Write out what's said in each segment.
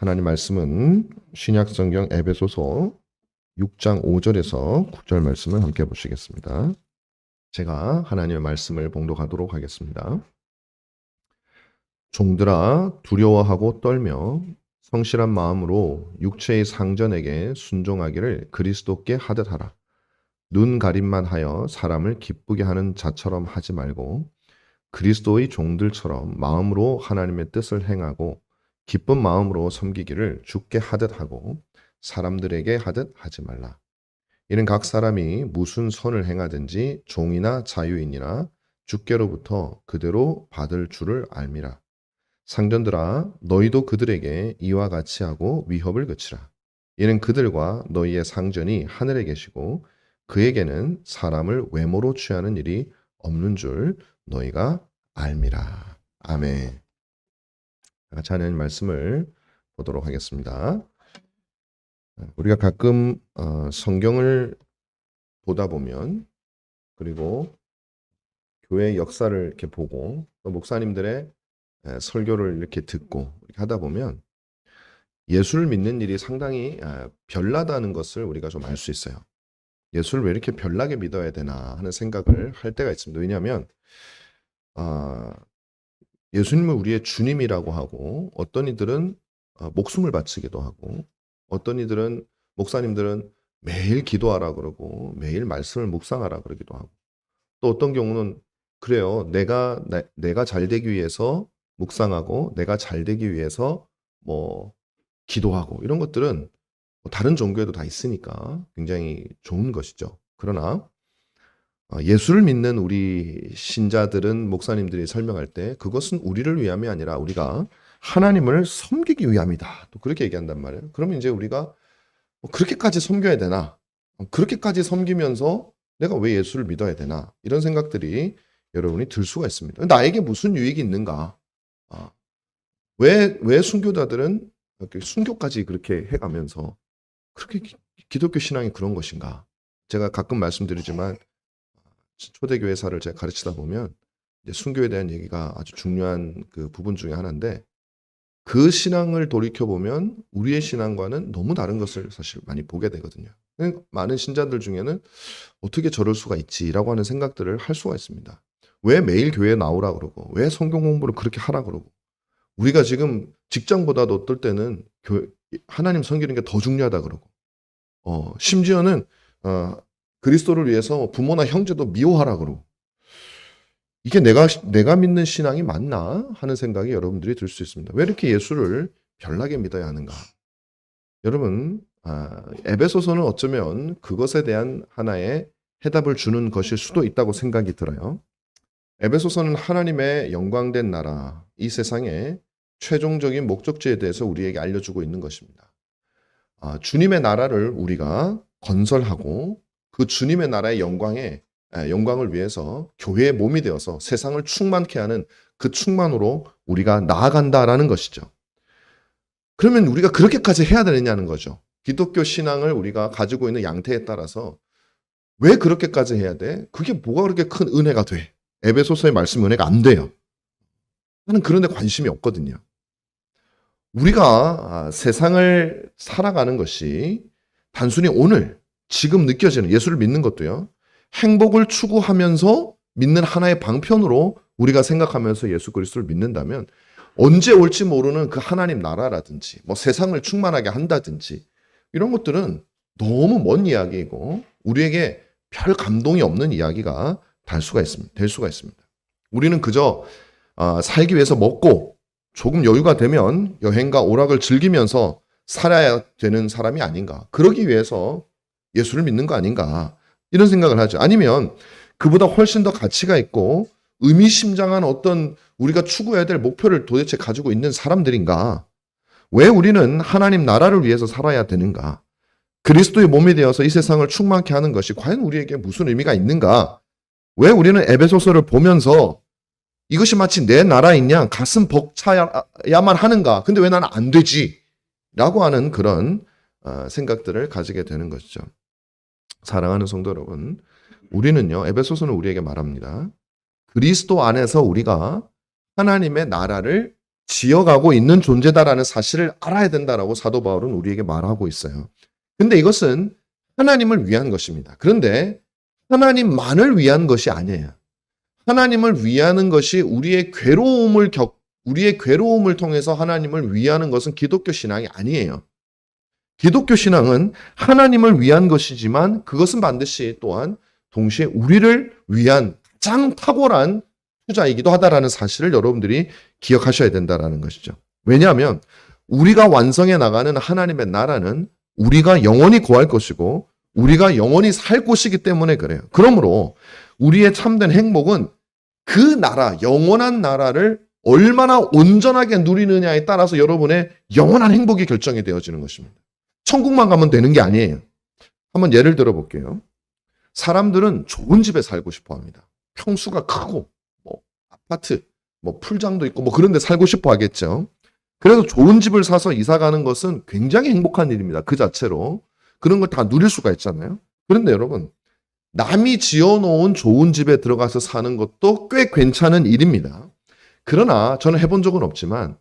하나님 말씀은 신약성경 에베소서 6장 5절에서 9절 말씀을 함께 보시겠습니다. 제가 하나님의 말씀을 봉독하도록 하겠습니다. 종들아 두려워하고 떨며 성실한 마음으로 육체의 상전에게 순종하기를 그리스도께 하듯 하라. 눈 가림만 하여 사람을 기쁘게 하는 자처럼 하지 말고 그리스도의 종들처럼 마음으로 하나님의 뜻을 행하고 기쁜 마음으로 섬기기를 주께 하듯 하고 사람들에게 하듯 하지 말라. 이는 각 사람이 무슨 선을 행하든지 종이나 자유인이나 주께로부터 그대로 받을 줄을 알미라. 상전들아 너희도 그들에게 이와 같이 하고 위협을 그치라. 이는 그들과 너희의 상전이 하늘에 계시고 그에게는 사람을 외모로 취하는 일이 없는 줄 너희가 알미라. 아멘. 같이 하나님 말씀을 보도록 하겠습니다. 우리가 가끔 성경을 보다 보면 그리고 교회 역사를 이렇게 보고 또 목사님들의 설교를 이렇게 듣고 이렇게 하다 보면 예수를 믿는 일이 상당히 별나다는 것을 우리가 좀 알 수 있어요. 예수를 왜 이렇게 별나게 믿어야 되나 하는 생각을 할 때가 있습니다. 왜냐하면 예수님을 우리의 주님이라고 하고 어떤 이들은 목숨을 바치기도 하고 어떤 이들은 목사님들은 매일 기도하라 그러고 매일 말씀을 묵상하라 그러기도 하고 또 어떤 경우는 그래요. 내가 잘 되기 위해서 묵상하고 내가 잘 되기 위해서 뭐 기도하고 이런 것들은 다른 종교에도 다 있으니까 굉장히 좋은 것이죠. 그러나 예수를 믿는 우리 신자들은 목사님들이 설명할 때 그것은 우리를 위함이 아니라 우리가 하나님을 섬기기 위함이다. 또 그렇게 얘기한단 말이에요. 그러면 이제 우리가 그렇게까지 섬겨야 되나? 그렇게까지 섬기면서 내가 왜 예수를 믿어야 되나? 이런 생각들이 여러분이 들 수가 있습니다. 나에게 무슨 유익이 있는가? 왜 순교자들은 이렇게 순교까지 그렇게 해가면서 그렇게 기독교 신앙이 그런 것인가? 제가 가끔 말씀드리지만 초대교회사를 제가 가르치다 보면 이제 순교에 대한 얘기가 아주 중요한 그 부분 중에 하나인데 그 신앙을 돌이켜보면 우리의 신앙과는 너무 다른 것을 사실 많이 보게 되거든요. 많은 신자들 중에는 어떻게 저럴 수가 있지라고 하는 생각들을 할 수가 있습니다. 왜 매일 교회에 나오라 그러고 왜 성경 공부를 그렇게 하라 그러고 우리가 지금 직장보다도 어떨 때는 하나님 섬기는 게 더 중요하다 그러고 심지어는 그리스도를 위해서 부모나 형제도 미워하라 그러고 이게 내가 믿는 신앙이 맞나 하는 생각이 여러분들이 들 수 있습니다. 왜 이렇게 예수를 별나게 믿어야 하는가? 여러분 에베소서는 어쩌면 그것에 대한 하나의 해답을 주는 것일 수도 있다고 생각이 들어요. 에베소서는 하나님의 영광된 나라, 이 세상의 최종적인 목적지에 대해서 우리에게 알려주고 있는 것입니다. 주님의 나라를 우리가 건설하고 그 주님의 나라의 영광을 위해서 교회의 몸이 되어서 세상을 충만케 하는 그 충만으로 우리가 나아간다라는 것이죠. 그러면 우리가 그렇게까지 해야 되느냐는 거죠. 기독교 신앙을 우리가 가지고 있는 양태에 따라서 왜 그렇게까지 해야 돼? 그게 뭐가 그렇게 큰 은혜가 돼? 에베소서의 말씀 은혜가 안 돼요. 나는 그런 데 관심이 없거든요. 우리가 세상을 살아가는 것이 단순히 오늘 지금 느껴지는 예수를 믿는 것도요. 행복을 추구하면서 믿는 하나의 방편으로 우리가 생각하면서 예수 그리스도를 믿는다면 언제 올지 모르는 그 하나님 나라라든지 뭐 세상을 충만하게 한다든지 이런 것들은 너무 먼 이야기이고 우리에게 별 감동이 없는 이야기가 될 수가 있습니다. 우리는 그저 살기 위해서 먹고 조금 여유가 되면 여행과 오락을 즐기면서 살아야 되는 사람이 아닌가. 그러기 위해서 예수를 믿는 거 아닌가. 이런 생각을 하죠. 아니면 그보다 훨씬 더 가치가 있고 의미심장한 어떤 우리가 추구해야 될 목표를 도대체 가지고 있는 사람들인가? 왜 우리는 하나님 나라를 위해서 살아야 되는가? 그리스도의 몸이 되어서 이 세상을 충만케 하는 것이 과연 우리에게 무슨 의미가 있는가? 왜 우리는 에베소서를 보면서 이것이 마치 내 나라인 양 가슴 벅차야만 하는가? 근데 왜 나는 안 되지? 라고 하는 그런 생각들을 가지게 되는 것이죠. 사랑하는 성도 여러분, 우리는요, 에베소서는 우리에게 말합니다. 그리스도 안에서 우리가 하나님의 나라를 지어가고 있는 존재다라는 사실을 알아야 된다라고 사도 바울은 우리에게 말하고 있어요. 근데 이것은 하나님을 위한 것입니다. 그런데 하나님만을 위한 것이 아니에요. 하나님을 위하는 것이 우리의 괴로움을 통해서 하나님을 위하는 것은 기독교 신앙이 아니에요. 기독교 신앙은 하나님을 위한 것이지만 그것은 반드시 또한 동시에 우리를 위한 가장 탁월한 투자이기도 하다라는 사실을 여러분들이 기억하셔야 된다라는 것이죠. 왜냐하면 우리가 완성해 나가는 하나님의 나라는 우리가 영원히 구할 것이고 우리가 영원히 살 곳이기 때문에 그래요. 그러므로 우리의 참된 행복은 그 나라, 영원한 나라를 얼마나 온전하게 누리느냐에 따라서 여러분의 영원한 행복이 결정이 되어지는 것입니다. 천국만 가면 되는 게 아니에요. 한번 예를 들어 볼게요. 사람들은 좋은 집에 살고 싶어 합니다. 평수가 크고, 아파트, 풀장도 있고, 그런 데 살고 싶어 하겠죠. 그래서 좋은 집을 사서 이사 가는 것은 굉장히 행복한 일입니다. 그 자체로. 그런 걸 다 누릴 수가 있잖아요. 그런데 여러분, 남이 지어놓은 좋은 집에 들어가서 사는 것도 꽤 괜찮은 일입니다. 그러나 저는 해본 적은 없지만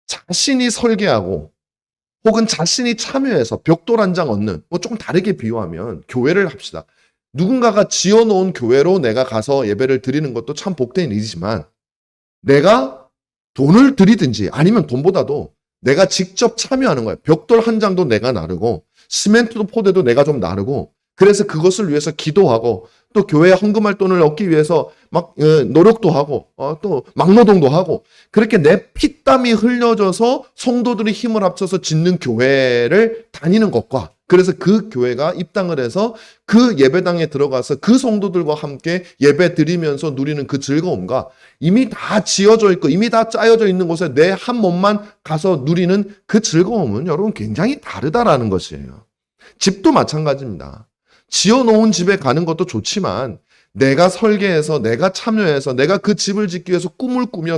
자신이 설계하고 혹은 자신이 참여해서 벽돌 한 장 얻는, 조금 다르게 비유하면 교회를 합시다. 누군가가 지어놓은 교회로 내가 가서 예배를 드리는 것도 참 복된 일이지만 내가 돈을 들이든지 아니면 돈보다도 내가 직접 참여하는 거예요. 벽돌 한 장도 내가 나르고 시멘트도 포대도 내가 좀 나르고 그래서 그것을 위해서 기도하고 또 교회에 헌금할 돈을 얻기 위해서 막 노력도 하고 또 막노동도 하고 그렇게 내 피땀이 흘려져서 성도들이 힘을 합쳐서 짓는 교회를 다니는 것과 그래서 그 교회가 입당을 해서 그 예배당에 들어가서 그 성도들과 함께 예배 드리면서 누리는 그 즐거움과 이미 다 지어져 있고 이미 다 짜여져 있는 곳에 내 한 몸만 가서 누리는 그 즐거움은 여러분 굉장히 다르다라는 것이에요. 집도 마찬가지입니다. 지어놓은 집에 가는 것도 좋지만 내가 설계해서 내가 참여해서 내가 그 집을 짓기 위해서 꿈을 꾸며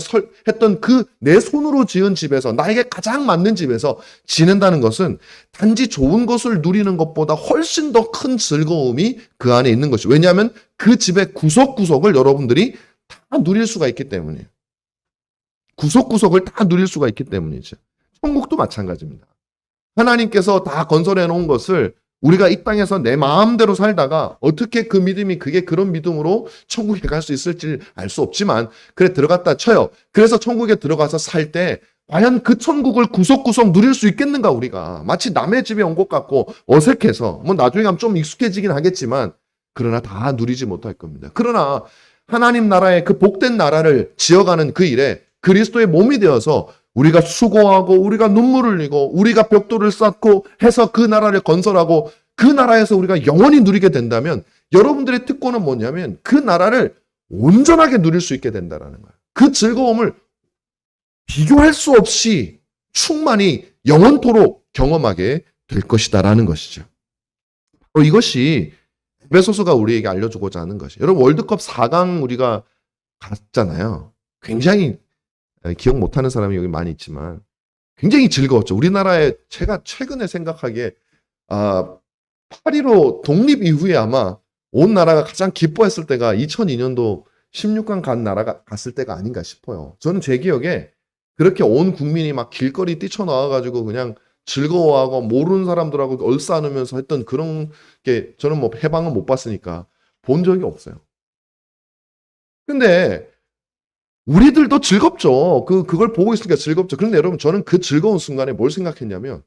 했던 그 내 손으로 지은 집에서 나에게 가장 맞는 집에서 지낸다는 것은 단지 좋은 것을 누리는 것보다 훨씬 더 큰 즐거움이 그 안에 있는 것이죠. 왜냐하면 그 집의 구석구석을 여러분들이 다 누릴 수가 있기 때문이에요. 구석구석을 다 누릴 수가 있기 때문이죠. 천국도 마찬가지입니다. 하나님께서 다 건설해 놓은 것을 우리가 이 땅에서 내 마음대로 살다가 어떻게 그 믿음이 그게 그런 믿음으로 천국에 갈 수 있을지 알 수 없지만 그래 들어갔다 쳐요. 그래서 천국에 들어가서 살 때 과연 그 천국을 구석구석 누릴 수 있겠는가 우리가. 마치 남의 집에 온 것 같고 어색해서 나중에 하면 좀 익숙해지긴 하겠지만 그러나 다 누리지 못할 겁니다. 그러나 하나님 나라의 그 복된 나라를 지어가는 그 일에 그리스도의 몸이 되어서 우리가 수고하고 우리가 눈물을 흘리고 우리가 벽돌을 쌓고 해서 그 나라를 건설하고 그 나라에서 우리가 영원히 누리게 된다면 여러분들의 특권은 뭐냐면 그 나라를 온전하게 누릴 수 있게 된다는 거예요. 그 즐거움을 비교할 수 없이 충만히 영원토록 경험하게 될 것이다라는 것이죠. 이것이 에베소서가 우리에게 알려주고자 하는 것이에요. 여러분 월드컵 4강 우리가 갔잖아요. 굉장히 기억 못하는 사람이 여기 많이 있지만 굉장히 즐거웠죠. 우리나라에 제가 최근에 생각하기에 8.15 독립 이후에 아마 온 나라가 가장 기뻐했을 때가 2002년도 16강 간 나라가 갔을 때가 아닌가 싶어요. 저는 제 기억에 그렇게 온 국민이 막 길거리 뛰쳐나와가지고 그냥 즐거워하고 모르는 사람들하고 얼싸안으면서 했던 그런 게 저는 해방은 못 봤으니까 본 적이 없어요. 근데 우리들도 즐겁죠. 그걸 보고 있으니까 즐겁죠. 그런데 여러분 저는 그 즐거운 순간에 뭘 생각했냐면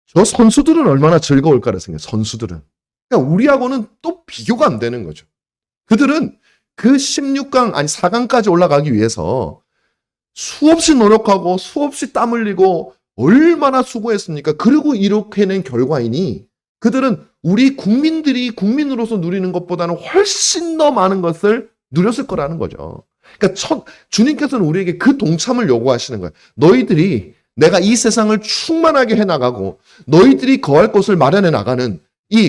저 선수들은 얼마나 즐거울까를 생각해요. 선수들은. 그러니까 우리하고는 또 비교가 안 되는 거죠. 그들은 그 16강 아니 4강까지 올라가기 위해서 수없이 노력하고 수없이 땀 흘리고 얼마나 수고했습니까? 그리고 이렇게 낸 결과이니 그들은 우리 국민들이 국민으로서 누리는 것보다는 훨씬 더 많은 것을 누렸을 거라는 거죠. 그러니까 주님께서는 우리에게 그 동참을 요구하시는 거예요. 너희들이 내가 이 세상을 충만하게 해나가고 너희들이 거할 곳을 마련해 나가는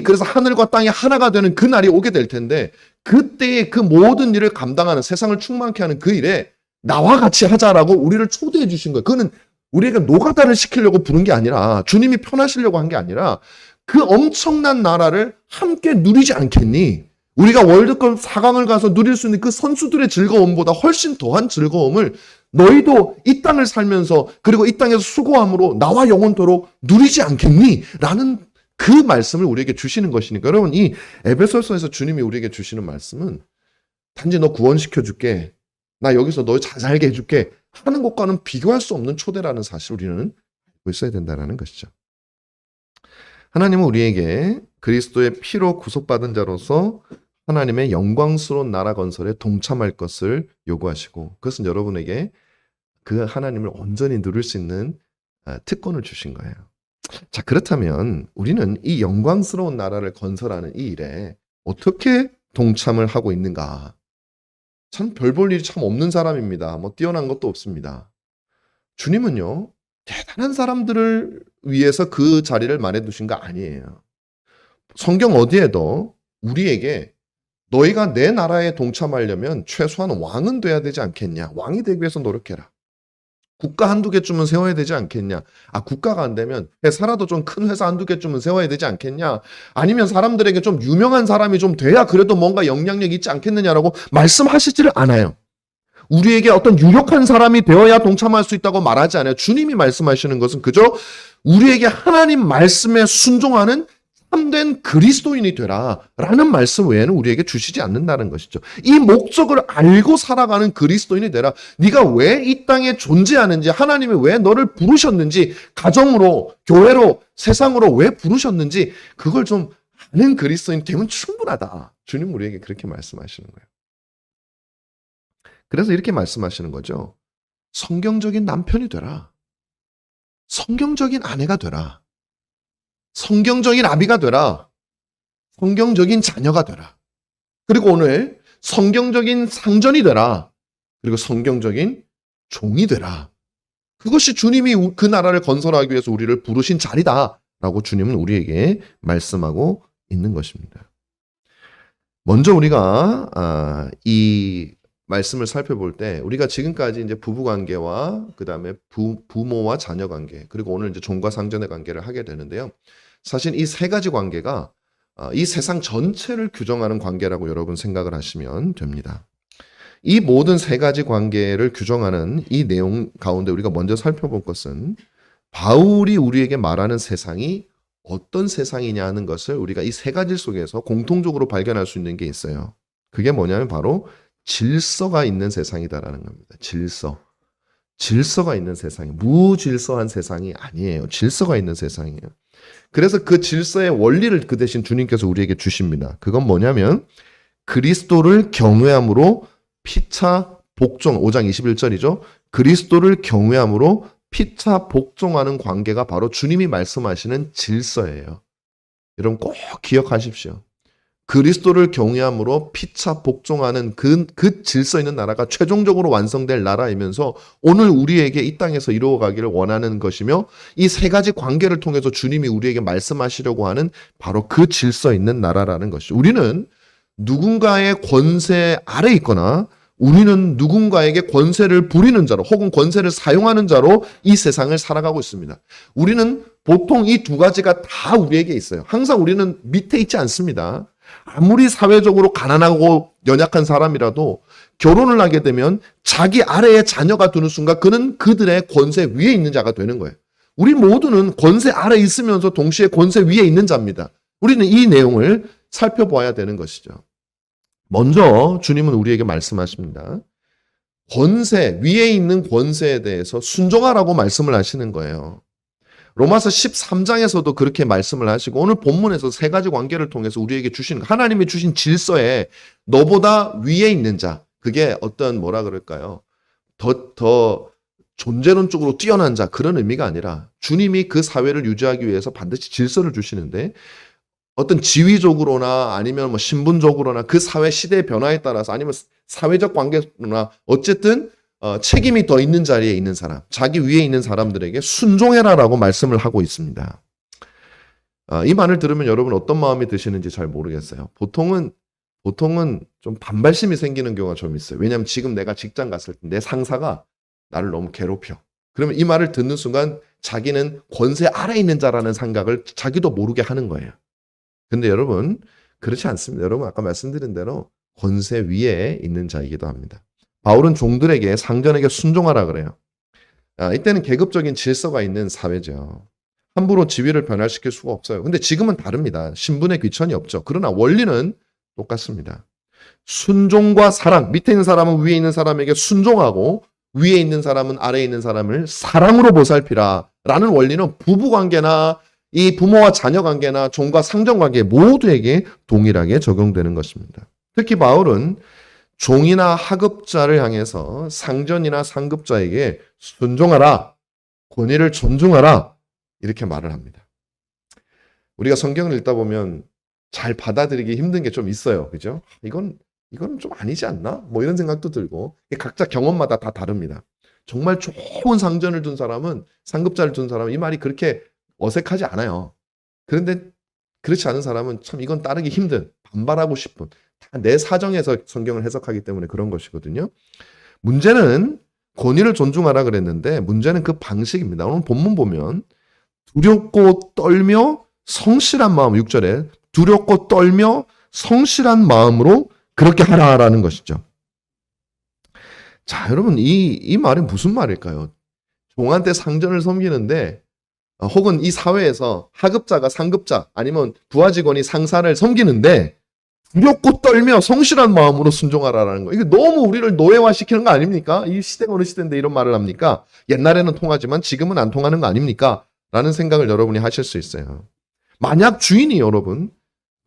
그래서 하늘과 땅이 하나가 되는 그 날이 오게 될 텐데 그때의 그 모든 일을 감당하는 세상을 충만케 하는 그 일에 나와 같이 하자라고 우리를 초대해 주신 거예요. 그거는 우리에게 노가다를 시키려고 부른 게 아니라 주님이 편하시려고 한 게 아니라 그 엄청난 나라를 함께 누리지 않겠니? 우리가 월드컵 4강을 가서 누릴 수 있는 그 선수들의 즐거움보다 훨씬 더한 즐거움을 너희도 이 땅을 살면서 그리고 이 땅에서 수고함으로 나와 영원토록 누리지 않겠니? 라는 그 말씀을 우리에게 주시는 것이니까 여러분 이 에베소서에서 주님이 우리에게 주시는 말씀은 단지 너 구원시켜 줄게. 나 여기서 너 잘 살게 해줄게. 하는 것과는 비교할 수 없는 초대라는 사실을 우리는 알고 있어야 된다는 것이죠. 하나님은 우리에게 그리스도의 피로 구속받은 자로서 하나님의 영광스러운 나라 건설에 동참할 것을 요구하시고 그것은 여러분에게 그 하나님을 온전히 누릴 수 있는 특권을 주신 거예요. 자, 그렇다면 우리는 이 영광스러운 나라를 건설하는 이 일에 어떻게 동참을 하고 있는가? 참 별 볼 일이 참 없는 사람입니다. 뭐 뛰어난 것도 없습니다. 주님은요, 대단한 사람들을 위해서 그 자리를 마련해 두신 거 아니에요. 성경 어디에도 우리에게 너희가 내 나라에 동참하려면 최소한 왕은 돼야 되지 않겠냐. 왕이 되기 위해서 노력해라. 국가 한두 개쯤은 세워야 되지 않겠냐. 아, 국가가 안 되면 회사라도 좀 큰 회사 한두 개쯤은 세워야 되지 않겠냐. 아니면 사람들에게 좀 유명한 사람이 좀 돼야 그래도 뭔가 영향력이 있지 않겠느냐라고 말씀하시지를 않아요. 우리에게 어떤 유력한 사람이 되어야 동참할 수 있다고 말하지 않아요. 주님이 말씀하시는 것은 그저 우리에게 하나님 말씀에 순종하는 참된 그리스도인이 되라 라는 말씀 외에는 우리에게 주시지 않는다는 것이죠. 이 목적을 알고 살아가는 그리스도인이 되라. 네가 왜 이 땅에 존재하는지, 하나님이 왜 너를 부르셨는지, 가정으로, 교회로, 세상으로 왜 부르셨는지 그걸 좀 아는 그리스도인 되면 충분하다. 주님 우리에게 그렇게 말씀하시는 거예요. 그래서 이렇게 말씀하시는 거죠. 성경적인 남편이 되라. 성경적인 아내가 되라. 성경적인 아비가 되라. 성경적인 자녀가 되라. 그리고 오늘 성경적인 상전이 되라. 그리고 성경적인 종이 되라. 그것이 주님이 그 나라를 건설하기 위해서 우리를 부르신 자리다라고 주님은 우리에게 말씀하고 있는 것입니다. 먼저 우리가 이 말씀을 살펴볼 때 우리가 지금까지 이제 부부 관계와 그다음에 부모와 자녀 관계 그리고 오늘 이제 종과 상전의 관계를 하게 되는데요. 사실 이 세 가지 관계가 이 세상 전체를 규정하는 관계라고 여러분 생각을 하시면 됩니다. 이 모든 세 가지 관계를 규정하는 이 내용 가운데 우리가 먼저 살펴볼 것은 바울이 우리에게 말하는 세상이 어떤 세상이냐 하는 것을 우리가 이 세 가지 속에서 공통적으로 발견할 수 있는 게 있어요. 그게 뭐냐면 바로 질서가 있는 세상이다라는 겁니다. 질서가 있는 세상이 무질서한 세상이 아니에요. 질서가 있는 세상이에요. 그래서 그 질서의 원리를 그 대신 주님께서 우리에게 주십니다. 그건 뭐냐면 그리스도를 경외함으로 피차 복종 5장 21절이죠. 그리스도를 경외함으로 피차 복종하는 관계가 바로 주님이 말씀하시는 질서예요. 여러분 꼭 기억하십시오. 그리스도를 경외함으로 피차 복종하는 그 질서 있는 나라가 최종적으로 완성될 나라이면서 오늘 우리에게 이 땅에서 이루어가기를 원하는 것이며 이 세 가지 관계를 통해서 주님이 우리에게 말씀하시려고 하는 바로 그 질서 있는 나라라는 것이죠. 우리는 누군가의 권세 아래 있거나 우리는 누군가에게 권세를 부리는 자로 혹은 권세를 사용하는 자로 이 세상을 살아가고 있습니다. 우리는 보통 이 두 가지가 다 우리에게 있어요. 항상 우리는 밑에 있지 않습니다. 아무리 사회적으로 가난하고 연약한 사람이라도 결혼을 하게 되면 자기 아래에 자녀가 두는 순간 그는 그들의 권세 위에 있는 자가 되는 거예요. 우리 모두는 권세 아래 있으면서 동시에 권세 위에 있는 자입니다. 우리는 이 내용을 살펴봐야 되는 것이죠. 먼저 주님은 우리에게 말씀하십니다. 권세, 위에 있는 권세에 대해서 순종하라고 말씀을 하시는 거예요. 로마서 13장에서도 그렇게 말씀을 하시고 오늘 본문에서 세 가지 관계를 통해서 우리에게 주신 하나님이 주신 질서에 너보다 위에 있는 자 그게 어떤 뭐라 그럴까요? 더 존재론적으로 뛰어난 자 그런 의미가 아니라 주님이 그 사회를 유지하기 위해서 반드시 질서를 주시는데 어떤 지위적으로나 아니면 뭐 신분적으로나 그 사회 시대의 변화에 따라서 아니면 사회적 관계나 어쨌든 책임이 더 있는 자리에 있는 사람, 자기 위에 있는 사람들에게 순종해라라고 말씀을 하고 있습니다. 이 말을 들으면 여러분 어떤 마음이 드시는지 잘 모르겠어요. 보통은 좀 반발심이 생기는 경우가 좀 있어요. 왜냐하면 지금 내가 직장 갔을 때 내 상사가 나를 너무 괴롭혀. 그러면 이 말을 듣는 순간 자기는 권세 아래에 있는 자라는 생각을 자기도 모르게 하는 거예요. 근데 여러분 그렇지 않습니다. 여러분 아까 말씀드린 대로 권세 위에 있는 자이기도 합니다. 바울은 종들에게 상전에게 순종하라 그래요. 이때는 계급적인 질서가 있는 사회죠. 함부로 지위를 변화시킬 수가 없어요. 근데 지금은 다릅니다. 신분의 귀천이 없죠. 그러나 원리는 똑같습니다. 순종과 사랑, 밑에 있는 사람은 위에 있는 사람에게 순종하고 위에 있는 사람은 아래에 있는 사람을 사랑으로 보살피라 라는 원리는 부부관계나 이 부모와 자녀 관계나 종과 상전 관계 모두에게 동일하게 적용되는 것입니다. 특히 바울은 종이나 하급자를 향해서 상전이나 상급자에게 순종하라, 권위를 존중하라 이렇게 말을 합니다. 우리가 성경을 읽다 보면 잘 받아들이기 힘든 게 좀 있어요. 그죠? 이건 좀 아니지 않나? 뭐 이런 생각도 들고 각자 경험마다 다 다릅니다. 정말 좋은 상전을 둔 사람은 상급자를 둔 사람은 이 말이 그렇게 어색하지 않아요. 그런데 그렇지 않은 사람은 참 이건 따르기 힘든, 반발하고 싶은 다 내 사정에서 성경을 해석하기 때문에 그런 것이거든요. 문제는 권위를 존중하라 그랬는데 문제는 그 방식입니다. 오늘 본문 보면 두렵고 떨며 성실한 마음 6절에 두렵고 떨며 성실한 마음으로 그렇게 하라라는 것이죠. 자, 여러분 이 말은 무슨 말일까요? 종한테 상전을 섬기는데 혹은 이 사회에서 하급자가 상급자 아니면 부하 직원이 상사를 섬기는데 두렵고 떨며 성실한 마음으로 순종하라라는 거. 이게 너무 우리를 노예화시키는 거 아닙니까? 이 시대가 어느 시대인데 이런 말을 합니까? 옛날에는 통하지만 지금은 안 통하는 거 아닙니까? 라는 생각을 여러분이 하실 수 있어요. 만약 주인이 여러분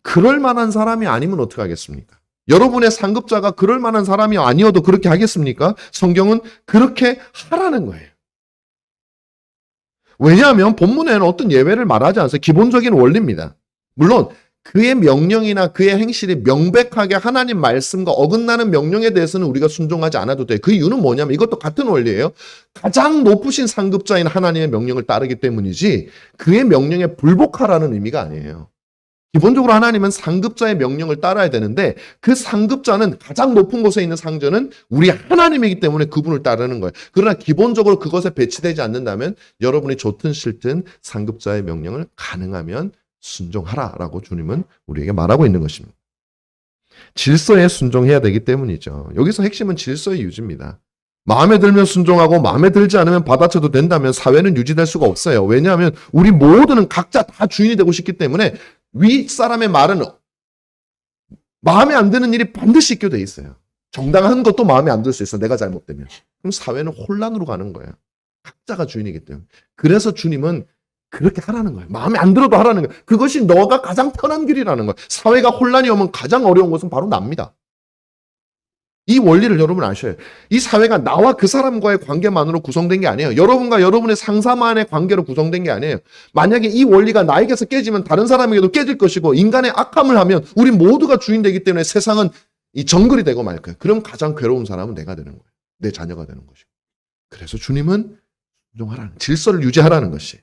그럴 만한 사람이 아니면 어떻게 하겠습니까? 여러분의 상급자가 그럴 만한 사람이 아니어도 그렇게 하겠습니까? 성경은 그렇게 하라는 거예요. 왜냐하면 본문에는 어떤 예외를 말하지 않아서 기본적인 원리입니다. 물론 그의 명령이나 그의 행실이 명백하게 하나님 말씀과 어긋나는 명령에 대해서는 우리가 순종하지 않아도 돼요. 그 이유는 뭐냐면 이것도 같은 원리예요. 가장 높으신 상급자인 하나님의 명령을 따르기 때문이지 그의 명령에 불복하라는 의미가 아니에요. 기본적으로 하나님은 상급자의 명령을 따라야 되는데 그 상급자는 가장 높은 곳에 있는 상전은 우리 하나님이기 때문에 그분을 따르는 거예요. 그러나 기본적으로 그것에 배치되지 않는다면 여러분이 좋든 싫든 상급자의 명령을 가능하면 순종하라라고 주님은 우리에게 말하고 있는 것입니다. 질서에 순종해야 되기 때문이죠. 여기서 핵심은 질서의 유지입니다. 마음에 들면 순종하고 마음에 들지 않으면 받아쳐도 된다면 사회는 유지될 수가 없어요. 왜냐하면 우리 모두는 각자 다 주인이 되고 싶기 때문에 윗사람의 말은 마음에 안 드는 일이 반드시 있게 돼 있어요. 정당한 것도 마음에 안 들 수 있어. 내가 잘못되면. 그럼 사회는 혼란으로 가는 거예요. 각자가 주인이기 때문에. 그래서 주님은 그렇게 하라는 거예요. 마음에 안 들어도 하라는 거예요. 그것이 너가 가장 편한 길이라는 거예요. 사회가 혼란이 오면 가장 어려운 것은 바로 납니다. 이 원리를 여러분 아셔야 해요. 이 사회가 나와 그 사람과의 관계만으로 구성된 게 아니에요. 여러분과 여러분의 상사만의 관계로 구성된 게 아니에요. 만약에 이 원리가 나에게서 깨지면 다른 사람에게도 깨질 것이고 인간의 악함을 하면 우리 모두가 주인 되기 때문에 세상은 이 정글이 되고 말 거예요. 그럼 가장 괴로운 사람은 내가 되는 거예요. 내 자녀가 되는 것이고. 그래서 주님은 순종하라는, 질서를 유지하라는 것이.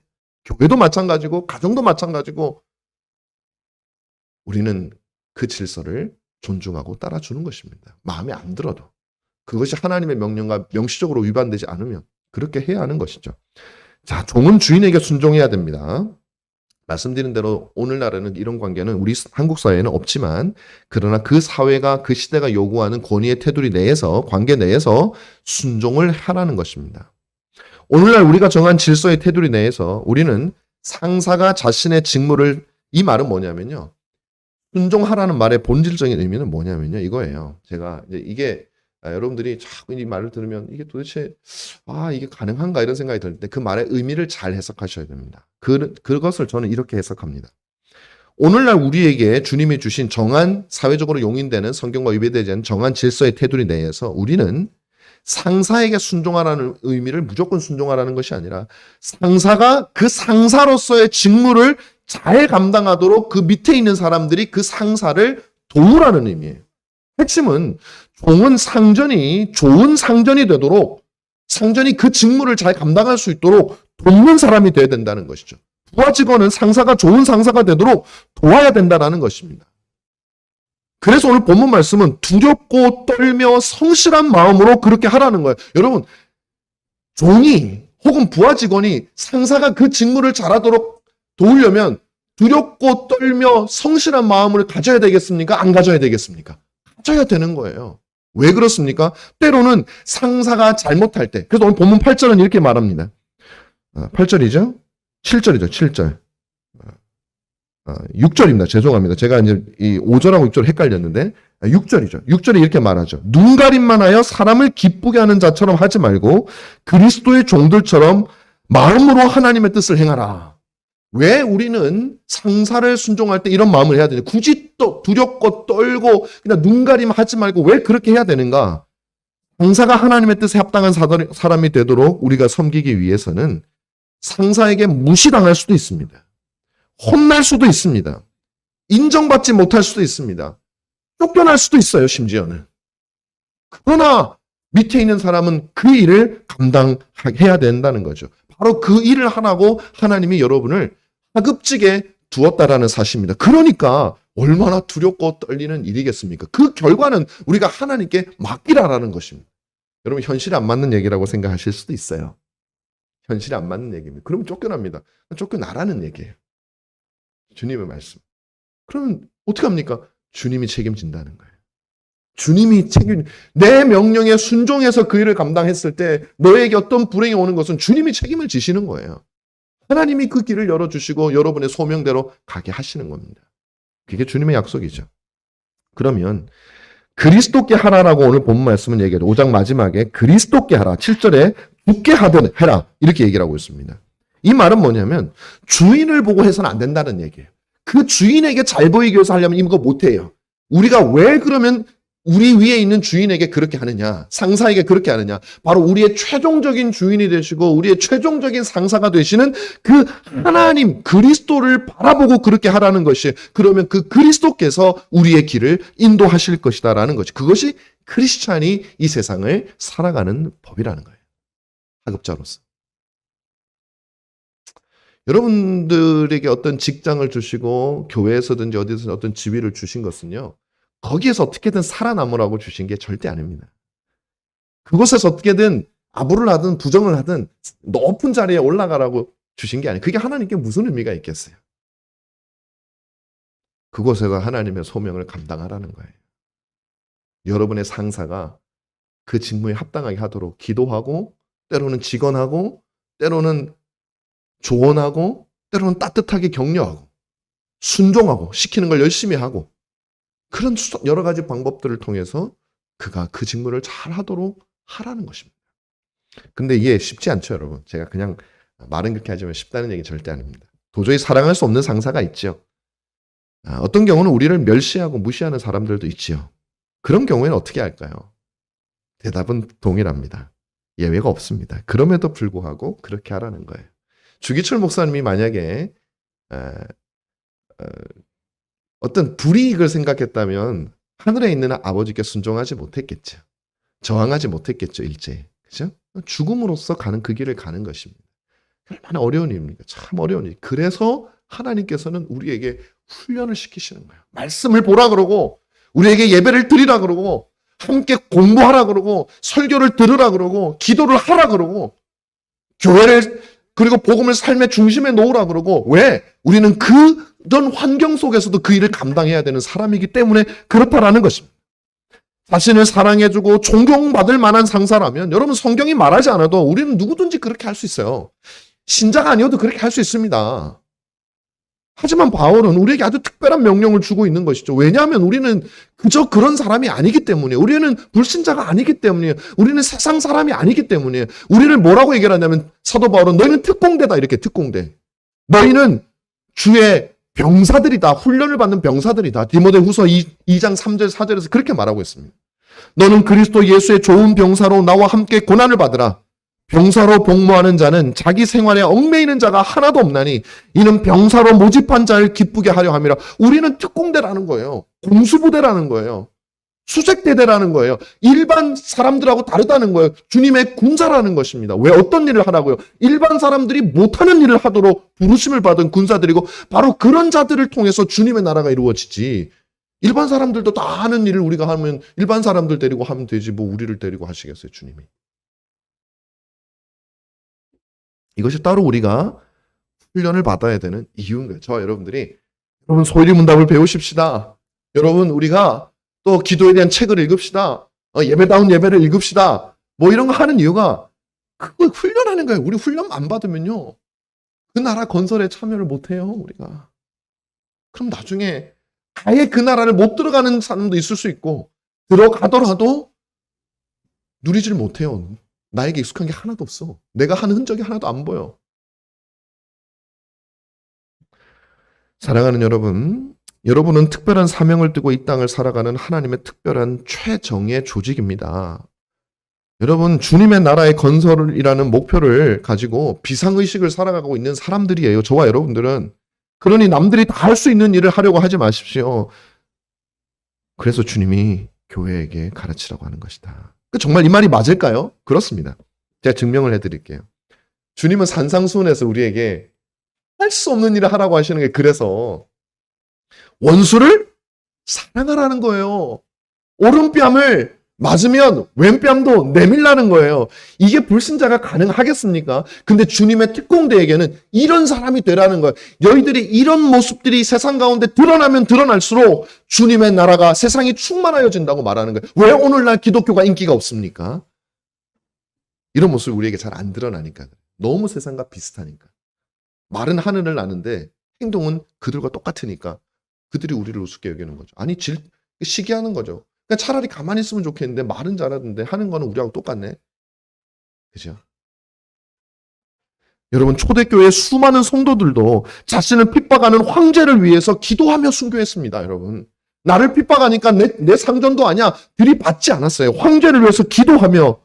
교회도 마찬가지고 가정도 마찬가지고 우리는 그 질서를 존중하고 따라주는 것입니다. 마음에 안 들어도. 그것이 하나님의 명령과 명시적으로 위반되지 않으면 그렇게 해야 하는 것이죠. 자, 종은 주인에게 순종해야 됩니다. 말씀드린 대로 오늘날에는 이런 관계는 우리 한국 사회에는 없지만 그러나 그 사회가 그 시대가 요구하는 권위의 테두리 내에서 관계 내에서 순종을 하라는 것입니다. 오늘날 우리가 정한 질서의 테두리 내에서 우리는 상사가 자신의 직무를 이 말은 뭐냐면요. 순종하라는 말의 본질적인 의미는 뭐냐면요. 이거예요. 제가 이제 이게 여러분들이 자꾸 이 말을 들으면 이게 도대체 이게 가능한가 이런 생각이 들 때 그 말의 의미를 잘 해석하셔야 됩니다. 그것을 저는 이렇게 해석합니다. 오늘날 우리에게 주님이 주신 정한 사회적으로 용인되는 성경과 위배되지 않는 정한 질서의 테두리 내에서 우리는 상사에게 순종하라는 의미를 무조건 순종하라는 것이 아니라 상사가 그 상사로서의 직무를 잘 감당하도록 그 밑에 있는 사람들이 그 상사를 도우라는 의미예요. 핵심은 종은 상전이 좋은 상전이 되도록 상전이 그 직무를 잘 감당할 수 있도록 돕는 사람이 되어야 된다는 것이죠. 부하 직원은 상사가 좋은 상사가 되도록 도와야 된다는 것입니다. 그래서 오늘 본문 말씀은 두렵고 떨며 성실한 마음으로 그렇게 하라는 거예요. 여러분, 종이 혹은 부하 직원이 상사가 그 직무를 잘하도록 도우려면 두렵고 떨며 성실한 마음을 가져야 되겠습니까? 안 가져야 되겠습니까? 가져야 되는 거예요. 왜 그렇습니까? 때로는 상사가 잘못할 때. 그래서 오늘 본문 8절은 이렇게 말합니다. 8절이죠? 7절이죠. 7절. 6절입니다. 죄송합니다. 제가 이제 이 5절하고 6절 헷갈렸는데 6절이죠. 6절에 이렇게 말하죠. 눈가림만 하여 사람을 기쁘게 하는 자처럼 하지 말고 그리스도의 종들처럼 마음으로 하나님의 뜻을 행하라. 왜 우리는 상사를 순종할 때 이런 마음을 해야 되냐? 굳이 또 두렵고 떨고 그냥 눈가림 하지 말고 왜 그렇게 해야 되는가? 상사가 하나님의 뜻에 합당한 사람이 되도록 우리가 섬기기 위해서는 상사에게 무시당할 수도 있습니다. 혼날 수도 있습니다. 인정받지 못할 수도 있습니다. 쫓겨날 수도 있어요, 심지어는. 그러나 밑에 있는 사람은 그 일을 감당해야 된다는 거죠. 바로 그 일을 하라고 하나님이 여러분을 하급직에 두었다라는 사실입니다. 그러니까 얼마나 두렵고 떨리는 일이겠습니까? 그 결과는 우리가 하나님께 맡기라라는 것입니다. 여러분 현실에 안 맞는 얘기라고 생각하실 수도 있어요. 현실에 안 맞는 얘기입니다. 그러면 쫓겨납니다. 쫓겨나라는 얘기예요. 주님의 말씀. 그러면 어떻게 합니까? 주님이 책임진다는 거예요. 주님이 내 명령에 순종해서 그 일을 감당했을 때 너에게 어떤 불행이 오는 것은 주님이 책임을 지시는 거예요. 하나님이 그 길을 열어주시고 여러분의 소명대로 가게 하시는 겁니다. 그게 주님의 약속이죠. 그러면 그리스도께 하라라고 오늘 본문 말씀은 얘기해요. 5장 마지막에 그리스도께 하라. 7절에 죽게 하든 해라. 이렇게 얘기를 하고 있습니다. 이 말은 뭐냐면 주인을 보고 해서는 안 된다는 얘기예요. 그 주인에게 잘 보이기 위해서 하려면 이거 못해요. 우리가 왜 그러면 우리 위에 있는 주인에게 그렇게 하느냐, 상사에게 그렇게 하느냐, 바로 우리의 최종적인 주인이 되시고 우리의 최종적인 상사가 되시는 그 하나님 그리스도를 바라보고 그렇게 하라는 것이, 그러면 그 그리스도께서 우리의 길을 인도하실 것이다라는 것이, 그것이 크리스찬이 이 세상을 살아가는 법이라는 거예요. 하급자로서. 여러분들에게 어떤 직장을 주시고 교회에서든지 어디서 어떤 지위를 주신 것은요, 거기에서 어떻게든 살아남으라고 주신 게 절대 아닙니다. 그곳에서 어떻게든 아부를 하든 부정을 하든 높은 자리에 올라가라고 주신 게 아니에요. 그게 하나님께 무슨 의미가 있겠어요? 그곳에서 하나님의 소명을 감당하라는 거예요. 여러분의 상사가 그 직무에 합당하게 하도록 기도하고, 때로는 직언하고, 때로는 조언하고, 때로는 따뜻하게 격려하고, 순종하고, 시키는 걸 열심히 하고, 그런 여러 가지 방법들을 통해서 그가 그 직무를 잘 하도록 하라는 것입니다. 근데 이게 쉽지 않죠, 여러분. 제가 그냥 말은 그렇게 하지만 쉽다는 얘기 절대 아닙니다. 도저히 사랑할 수 없는 상사가 있죠. 어떤 경우는 우리를 멸시하고 무시하는 사람들도 있지요. 그런 경우에는 어떻게 할까요? 대답은 동일합니다. 예외가 없습니다. 그럼에도 불구하고 그렇게 하라는 거예요. 주기철 목사님이 만약에 어떤 불이익을 생각했다면 하늘에 있는 아버지께 순종하지 못했겠죠. 저항하지 못했겠죠, 일제히. 그죠? 죽음으로써 가는 그 길을 가는 것입니다. 얼마나 어려운 일입니까? 참 어려운 일. 그래서 하나님께서는 우리에게 훈련을 시키시는 거예요. 말씀을 보라 그러고, 우리에게 예배를 드리라 그러고, 함께 공부하라 그러고, 설교를 들으라 그러고, 기도를 하라 그러고, 교회를 그리고 복음을 삶의 중심에 놓으라 그러고. 왜? 우리는 그런 환경 속에서도 그 일을 감당해야 되는 사람이기 때문에 그렇다라는 것입니다. 자신을 사랑해주고 존경받을 만한 상사라면, 여러분 성경이 말하지 않아도 우리는 누구든지 그렇게 할 수 있어요. 신자가 아니어도 그렇게 할 수 있습니다. 하지만 바울은 우리에게 아주 특별한 명령을 주고 있는 것이죠. 왜냐하면 우리는 그저 그런 사람이 아니기 때문에, 우리는 불신자가 아니기 때문에, 우리는 세상 사람이 아니기 때문에. 우리를 뭐라고 얘기를 하냐면, 사도 바울은 너희는 특공대다, 이렇게. 특공대. 너희는 주의 병사들이다. 훈련을 받는 병사들이다. 디모데후서 2장 3절 4절에서 그렇게 말하고 있습니다. 너는 그리스도 예수의 좋은 병사로 나와 함께 고난을 받으라. 병사로 복무하는 자는 자기 생활에 얽매이는 자가 하나도 없나니 이는 병사로 모집한 자를 기쁘게 하려 함이라. 우리는 특공대라는 거예요. 공수부대라는 거예요. 수색대대라는 거예요. 일반 사람들하고 다르다는 거예요. 주님의 군사라는 것입니다. 왜? 어떤 일을 하라고요? 일반 사람들이 못하는 일을 하도록 부르심을 받은 군사들이고, 바로 그런 자들을 통해서 주님의 나라가 이루어지지. 일반 사람들도 다 하는 일을 우리가 하면 일반 사람들 데리고 하면 되지, 뭐 우리를 데리고 하시겠어요, 주님이. 이것이 따로 우리가 훈련을 받아야 되는 이유인 거예요. 저와 여러분들이, 여러분 소일이 문답을 배우십시다. 여러분 우리가 또 기도에 대한 책을 읽읍시다. 예배다운 예배를 읽읍시다. 뭐 이런 거 하는 이유가 그걸 훈련하는 거예요. 우리 훈련 안 받으면요. 그 나라 건설에 참여를 못 해요, 우리가. 그럼 나중에 아예 그 나라를 못 들어가는 사람도 있을 수 있고, 들어가더라도 누리지를 못해요. 나에게 익숙한 게 하나도 없어. 내가 한 흔적이 하나도 안 보여. 사랑하는 여러분, 여러분은 특별한 사명을 띠고 이 땅을 살아가는 하나님의 특별한 최정예 조직입니다. 여러분, 주님의 나라의 건설이라는 목표를 가지고 비상의식을 살아가고 있는 사람들이에요. 저와 여러분들은. 그러니 남들이 다 할 수 있는 일을 하려고 하지 마십시오. 그래서 주님이 교회에게 가르치라고 하는 것이다. 정말 이 말이 맞을까요? 그렇습니다. 제가 증명을 해드릴게요. 주님은 산상수훈에서 우리에게 할 수 없는 일을 하라고 하시는 게 그래서 원수를 사랑하라는 거예요. 오른뺨을 맞으면 왼뺨도 내밀라는 거예요. 이게 불신자가 가능하겠습니까? 근데 주님의 특공대에게는 이런 사람이 되라는 거예요. 너희들이 이런 모습들이 세상 가운데 드러나면 드러날수록 주님의 나라가 세상이 충만하여진다고 말하는 거예요. 왜 오늘날 기독교가 인기가 없습니까? 이런 모습이 우리에게 잘 안 드러나니까. 너무 세상과 비슷하니까. 말은 하늘을 나는데 행동은 그들과 똑같으니까 그들이 우리를 우습게 여기는 거죠. 아니, 시기하는 거죠. 그러니까 차라리 가만히 있으면 좋겠는데 말은 잘하던데 하는 거는 우리하고 똑같네. 그죠? 여러분, 초대교회 수많은 성도들도 자신을 핍박하는 황제를 위해서 기도하며 순교했습니다. 여러분, 나를 핍박하니까 내 상전도 아니야 들이받지 않았어요. 황제를 위해서 기도하며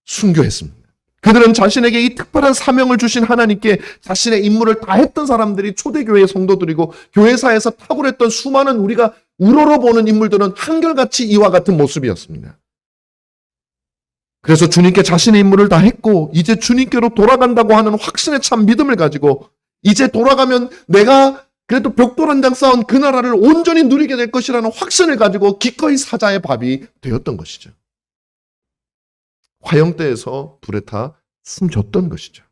순교했습니다. 그들은 자신에게 이 특별한 사명을 주신 하나님께 자신의 임무를 다했던 사람들이 초대교회의 성도들이고, 교회사에서 탁월했던 수많은 우리가 우러러보는 인물들은 한결같이 이와 같은 모습이었습니다. 그래서 주님께 자신의 임무를 다했고 이제 주님께로 돌아간다고 하는 확신에 찬 믿음을 가지고, 이제 돌아가면 내가 그래도 벽돌 한 장 쌓은 그 나라를 온전히 누리게 될 것이라는 확신을 가지고 기꺼이 사자의 밥이 되었던 것이죠. 화형대에서 불에 타 숨졌던 것이죠.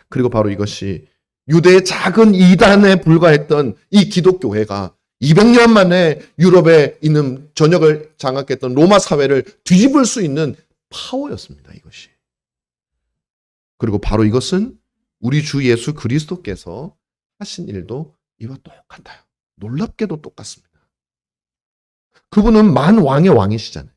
그리고 바로 이것이 유대의 작은 이단에 불과했던 이 기독교회가 200년 만에 유럽에 있는 전역을 장악했던 로마 사회를 뒤집을 수 있는 파워였습니다. 이것이. 그리고 바로 이것은 우리 주 예수 그리스도께서 하신 일도 이와 똑같아요. 놀랍게도 똑같습니다. 그분은 만왕의 왕이시잖아요.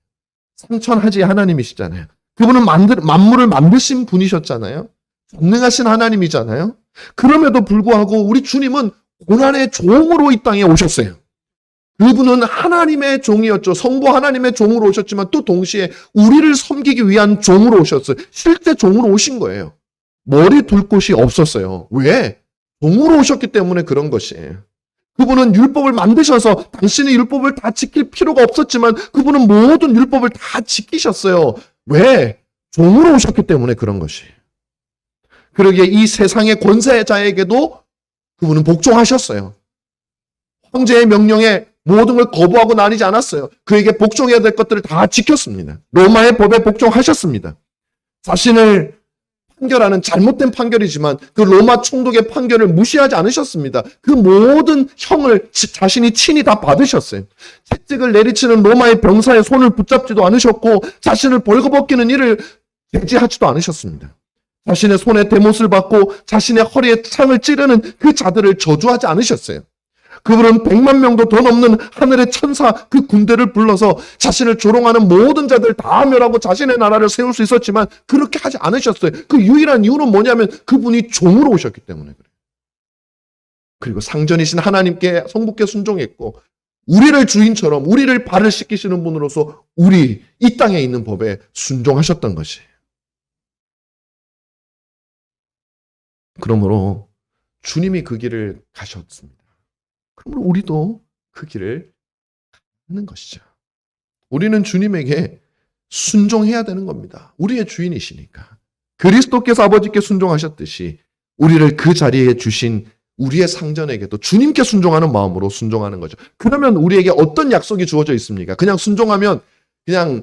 상천하지 하나님이시잖아요. 그분은 만물을 만드신 분이셨잖아요. 전능하신 하나님이잖아요. 그럼에도 불구하고 우리 주님은 고난의 종으로 이 땅에 오셨어요. 그분은 하나님의 종이었죠. 성부 하나님의 종으로 오셨지만 또 동시에 우리를 섬기기 위한 종으로 오셨어요. 실제 종으로 오신 거예요. 머리 둘 곳이 없었어요. 왜? 종으로 오셨기 때문에 그런 것이에요. 그분은 율법을 만드셔서 당신의 율법을 다 지킬 필요가 없었지만 그분은 모든 율법을 다 지키셨어요. 왜? 종으로 오셨기 때문에 그런 것이에요. 그러기에 이 세상의 권세자에게도 그분은 복종하셨어요. 황제의 명령에 모든 걸 거부하고 나뉘지 않았어요. 그에게 복종해야 될 것들을 다 지켰습니다. 로마의 법에 복종하셨습니다. 자신을 판결하는 잘못된 판결이지만 그 로마 총독의 판결을 무시하지 않으셨습니다. 그 모든 형을 자신이 친히 다 받으셨어요. 채찍을 내리치는 로마의 병사의 손을 붙잡지도 않으셨고 자신을 벌거벗기는 일을 제지하지도 않으셨습니다. 자신의 손에 대못을 받고 자신의 허리에 창을 찌르는 그 자들을 저주하지 않으셨어요. 그분은 100만 명도 더 넘는 하늘의 천사 그 군대를 불러서 자신을 조롱하는 모든 자들 다 멸하고 자신의 나라를 세울 수 있었지만 그렇게 하지 않으셨어요. 그 유일한 이유는 뭐냐면 그분이 종으로 오셨기 때문에 그래요. 그리고 상전이신 하나님께 성부께 순종했고 우리를 주인처럼 우리를 발을 씻기시는 분으로서 우리 이 땅에 있는 법에 순종하셨던 것이에요. 그러므로 주님이 그 길을 가셨습니다. 그러므로 우리도 그 길을 가는 것이죠. 우리는 주님에게 순종해야 되는 겁니다. 우리의 주인이시니까. 그리스도께서 아버지께 순종하셨듯이 우리를 그 자리에 주신 우리의 상전에게도 주님께 순종하는 마음으로 순종하는 거죠. 그러면 우리에게 어떤 약속이 주어져 있습니까? 그냥 순종하면 그냥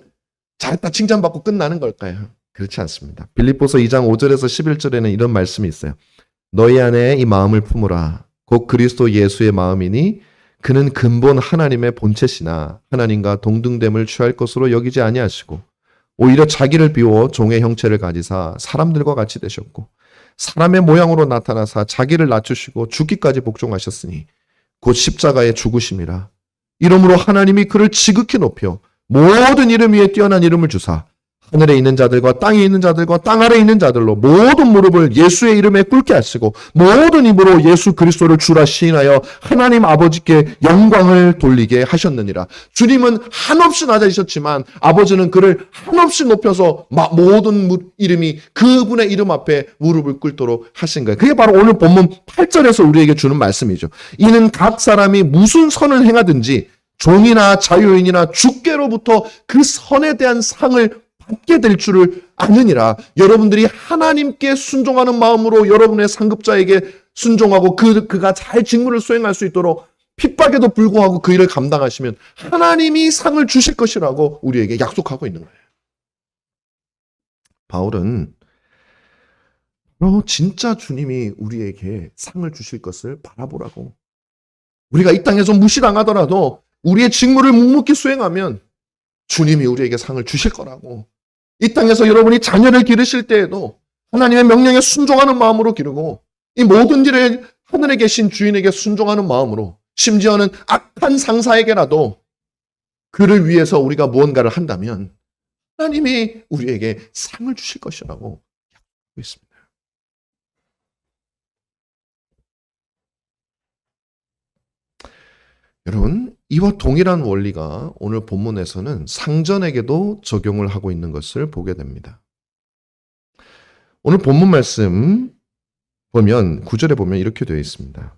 잘했다 칭찬받고 끝나는 걸까요? 그렇지 않습니다. 빌립보서 2장 5절에서 11절에는 이런 말씀이 있어요. 너희 안에 이 마음을 품으라. 곧 그리스도 예수의 마음이니 그는 근본 하나님의 본체시나 하나님과 동등됨을 취할 것으로 여기지 아니하시고 오히려 자기를 비워 종의 형체를 가지사 사람들과 같이 되셨고 사람의 모양으로 나타나사 자기를 낮추시고 죽기까지 복종하셨으니 곧 십자가의 죽으심이라. 이러므로 하나님이 그를 지극히 높여 모든 이름 위에 뛰어난 이름을 주사 하늘에 있는 자들과 땅에 있는 자들과 땅 아래에 있는 자들로 모든 무릎을 예수의 이름에 꿇게 하시고 모든 입으로 예수 그리스도를 주라 시인하여 하나님 아버지께 영광을 돌리게 하셨느니라. 주님은 한없이 낮아지셨지만 아버지는 그를 한없이 높여서 모든 이름이 그분의 이름 앞에 무릎을 꿇도록 하신 거예요. 그게 바로 오늘 본문 8절에서 우리에게 주는 말씀이죠. 이는 각 사람이 무슨 선을 행하든지 종이나 자유인이나 주께로부터 그 선에 대한 상을 받게 될 줄을 아느니라. 여러분들이 하나님께 순종하는 마음으로 여러분의 상급자에게 순종하고 그가 잘 직무를 수행할 수 있도록 핍박에도 불구하고 그 일을 감당하시면 하나님이 상을 주실 것이라고 우리에게 약속하고 있는 거예요. 바울은 진짜 주님이 우리에게 상을 주실 것을 바라보라고. 우리가 이 땅에서 무시당하더라도 우리의 직무를 묵묵히 수행하면 주님이 우리에게 상을 주실 거라고. 이 땅에서 여러분이 자녀를 기르실 때에도 하나님의 명령에 순종하는 마음으로 기르고 이 모든 일을 하늘에 계신 주인에게 순종하는 마음으로 심지어는 악한 상사에게라도 그를 위해서 우리가 무언가를 한다면 하나님이 우리에게 상을 주실 것이라고 약속하고 있습니다. 여러분, 이와 동일한 원리가 오늘 본문에서는 상전에게도 적용을 하고 있는 것을 보게 됩니다. 오늘 본문 말씀 보면 9절에 보면 이렇게 되어 있습니다.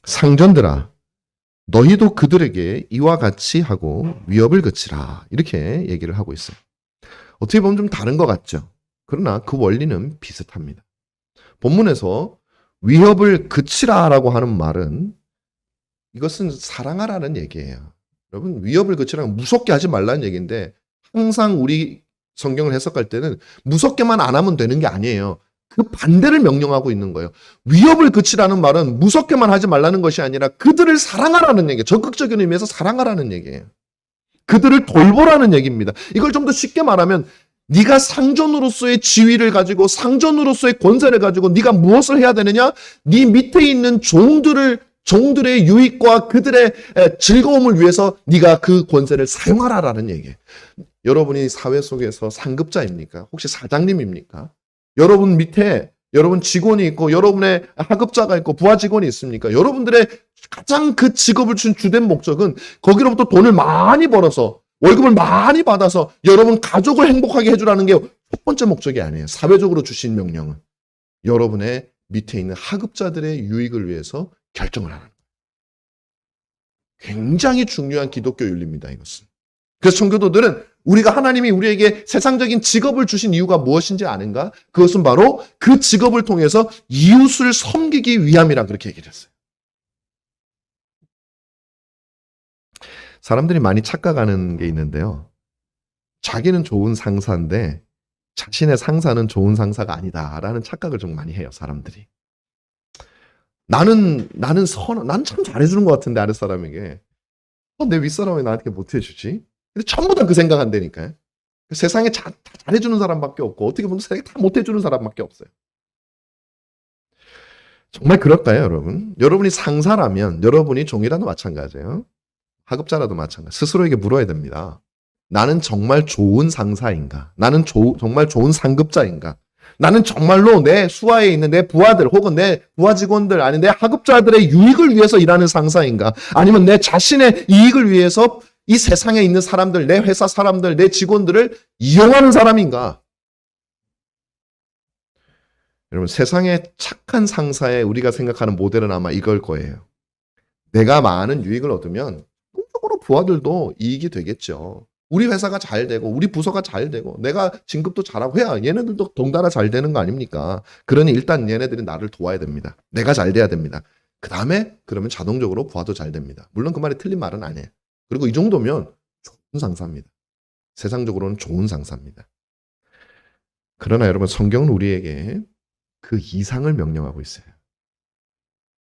상전들아 너희도 그들에게 이와 같이 하고 위협을 그치라. 이렇게 얘기를 하고 있어요. 어떻게 보면 좀 다른 것 같죠. 그러나 그 원리는 비슷합니다. 본문에서 위협을 그치라라고 하는 말은 이것은 사랑하라는 얘기예요. 여러분 위협을 그치라는 무섭게 하지 말라는 얘기인데 항상 우리 성경을 해석할 때는 무섭게만 안 하면 되는 게 아니에요. 그 반대를 명령하고 있는 거예요. 위협을 그치라는 말은 무섭게만 하지 말라는 것이 아니라 그들을 사랑하라는 얘기예요. 적극적인 의미에서 사랑하라는 얘기예요. 그들을 돌보라는 얘기입니다. 이걸 좀 더 쉽게 말하면 네가 상전으로서의 지위를 가지고 상전으로서의 권세를 가지고 네가 무엇을 해야 되느냐? 네 밑에 있는 종들의 유익과 그들의 즐거움을 위해서 네가 그 권세를 사용하라라는 얘기예요. 여러분이 사회 속에서 상급자입니까? 혹시 사장님입니까? 여러분 밑에 여러분 직원이 있고 여러분의 하급자가 있고 부하 직원이 있습니까? 여러분들의 가장 그 직업을 준 주된 목적은 거기로부터 돈을 많이 벌어서 월급을 많이 받아서 여러분 가족을 행복하게 해주라는 게 첫 번째 목적이 아니에요. 사회적으로 주신 명령은 여러분의 밑에 있는 하급자들의 유익을 위해서 결정을 하는 거예요. 굉장히 중요한 기독교 윤리입니다. 이것은. 그래서 청교도들은 우리가 하나님이 우리에게 세상적인 직업을 주신 이유가 무엇인지 아는가? 그것은 바로 그 직업을 통해서 이웃을 섬기기 위함이라 그렇게 얘기를 했어요. 사람들이 많이 착각하는 게 있는데요. 자기는 좋은 상사인데 자신의 상사는 좋은 상사가 아니다라는 착각을 좀 많이 해요. 사람들이. 나는 참 잘해주는 것 같은데 아랫사람에게 내 윗사람이 나한테 못해주지? 근데 전부 다 그 생각한다니까요. 세상에 다 잘해주는 사람밖에 없고 어떻게 보면 세상에 다 못해주는 사람밖에 없어요. 정말 그럴까요, 여러분? 여러분이 상사라면 여러분이 종이라도 마찬가지예요. 하급자라도 마찬가지. 스스로에게 물어야 됩니다. 나는 정말 좋은 상사인가? 나는 정말 좋은 상급자인가? 나는 정말로 내 수하에 있는 내 부하들 혹은 내 부하 직원들 아니 내 하급자들의 유익을 위해서 일하는 상사인가? 아니면 내 자신의 이익을 위해서 이 세상에 있는 사람들, 내 회사 사람들, 내 직원들을 이용하는 사람인가? 여러분 세상의 착한 상사의 우리가 생각하는 모델은 아마 이걸 거예요. 내가 많은 유익을 얻으면 통적으로 부하들도 이익이 되겠죠. 우리 회사가 잘 되고 우리 부서가 잘 되고 내가 진급도 잘하고 해야 얘네들도 동달아 잘 되는 거 아닙니까? 그러니 일단 얘네들이 나를 도와야 됩니다. 내가 잘 돼야 됩니다. 그 다음에 그러면 자동적으로 부하도 잘 됩니다. 물론 그 말이 틀린 말은 아니에요. 그리고 이 정도면 좋은 상사입니다. 세상적으로는 좋은 상사입니다. 그러나 여러분 성경은 우리에게 그 이상을 명령하고 있어요.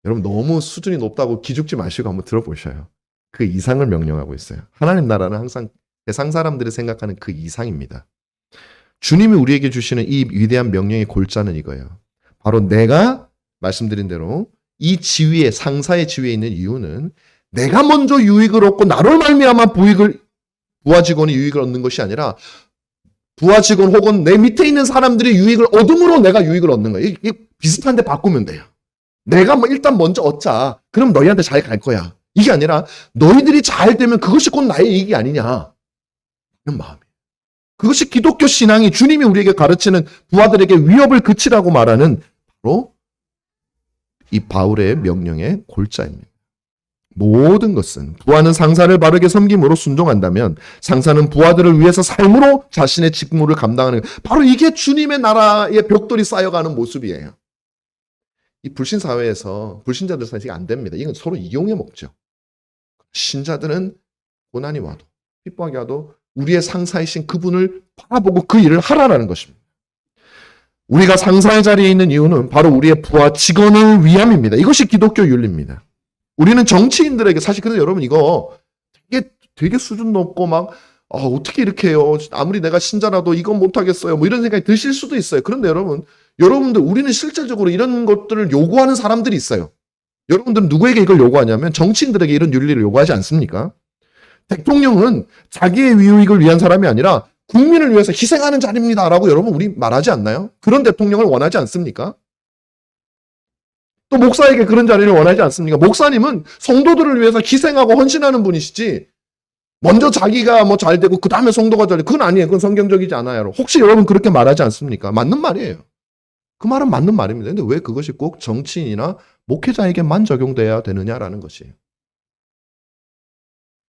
여러분 너무 수준이 높다고 기죽지 마시고 한번 들어보셔요. 그 이상을 명령하고 있어요. 하나님 나라는 항상 세상 사람들이 생각하는 그 이상입니다. 주님이 우리에게 주시는 이 위대한 명령의 골자는 이거예요. 바로 내가 말씀드린 대로 이 지위에 상사의 지위에 있는 이유는 내가 먼저 유익을 얻고 나로 말미암아 부하 직원이 유익을 얻는 것이 아니라 부하 직원 혹은 내 밑에 있는 사람들이 유익을 얻음으로 내가 유익을 얻는 거예요. 이게 비슷한데 바꾸면 돼요. 내가 일단 먼저 얻자. 그럼 너희한테 잘 갈 거야. 이게 아니라 너희들이 잘 되면 그것이 곧 나의 이익이 아니냐. 이런 마음이에요. 그것이 기독교 신앙이 주님이 우리에게 가르치는 부하들에게 위협을 그치라고 말하는 바로 이 바울의 명령의 골자입니다. 모든 것은 부하는 상사를 바르게 섬김으로 순종한다면 상사는 부하들을 위해서 삶으로 자신의 직무를 감당하는 바로 이게 주님의 나라의 벽돌이 쌓여가는 모습이에요. 이 불신 사회에서 불신자들 사이에 이게 안 됩니다. 이건 서로 이용해 먹죠. 신자들은 고난이 와도 핍박이 와도 우리의 상사이신 그분을 바라보고 그 일을 하라는 것입니다. 우리가 상사의 자리에 있는 이유는 바로 우리의 부하 직원을 위함입니다. 이것이 기독교 윤리입니다. 우리는 정치인들에게 사실 그래서 여러분 이거 되게 수준 높고 막 어떻게 이렇게 해요? 아무리 내가 신자라도 이건 못하겠어요. 뭐 이런 생각이 드실 수도 있어요. 그런데 여러분들 우리는 실질적으로 이런 것들을 요구하는 사람들이 있어요. 여러분들은 누구에게 이걸 요구하냐면 정치인들에게 이런 윤리를 요구하지 않습니까? 대통령은 자기의 유익을 위한 사람이 아니라 국민을 위해서 희생하는 자리입니다라고 여러분 우리 말하지 않나요? 그런 대통령을 원하지 않습니까? 또 목사에게 그런 자리를 원하지 않습니까? 목사님은 성도들을 위해서 희생하고 헌신하는 분이시지 먼저 자기가 뭐 잘 되고 그 다음에 성도가 잘 되고 그건 아니에요. 그건 성경적이지 않아요. 혹시 여러분 그렇게 말하지 않습니까? 맞는 말이에요. 그 말은 맞는 말입니다. 근데 왜 그것이 꼭 정치인이나 목회자에게만 적용돼야 되느냐라는 것이에요.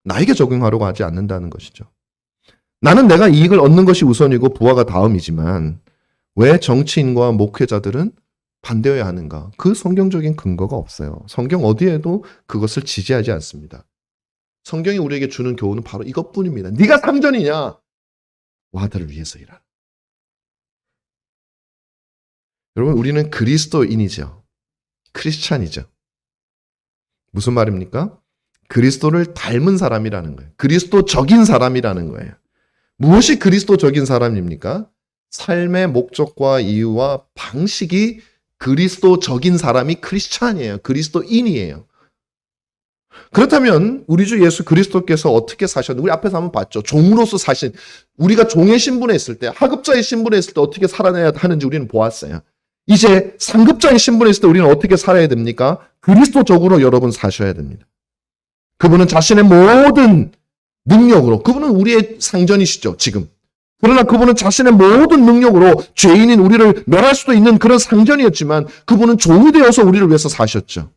나에게 적용하려고 하지 않는다는 것이죠. 나는 내가 이익을 얻는 것이 우선이고 부하가 다음이지만 왜 정치인과 목회자들은 반대해야 하는가? 그 성경적인 근거가 없어요. 성경 어디에도 그것을 지지하지 않습니다. 성경이 우리에게 주는 교훈은 바로 이것뿐입니다. 네가 상전이냐? 부하들을 위해서 일하라. 여러분 우리는 그리스도인이죠. 크리스찬이죠. 무슨 말입니까? 그리스도를 닮은 사람이라는 거예요. 그리스도적인 사람이라는 거예요. 무엇이 그리스도적인 사람입니까? 삶의 목적과 이유와 방식이 그리스도적인 사람이 크리스찬이에요. 그리스도인이에요. 그렇다면 우리 주 예수 그리스도께서 어떻게 사셨는지 우리 앞에서 한번 봤죠. 종으로서 사신 우리가 종의 신분에 있을 때 하급자의 신분에 있을 때 어떻게 살아내야 하는지 우리는 보았어요. 이제 상급자의 신분에 있을 때 우리는 어떻게 살아야 됩니까? 그리스도적으로 여러분 사셔야 됩니다. 그분은 자신의 모든 능력으로 그분은 우리의 상전이시죠. 지금. 그러나 그분은 자신의 모든 능력으로 죄인인 우리를 멸할 수도 있는 그런 상전이었지만 그분은 종이 되어서 우리를 위해서 사셨죠.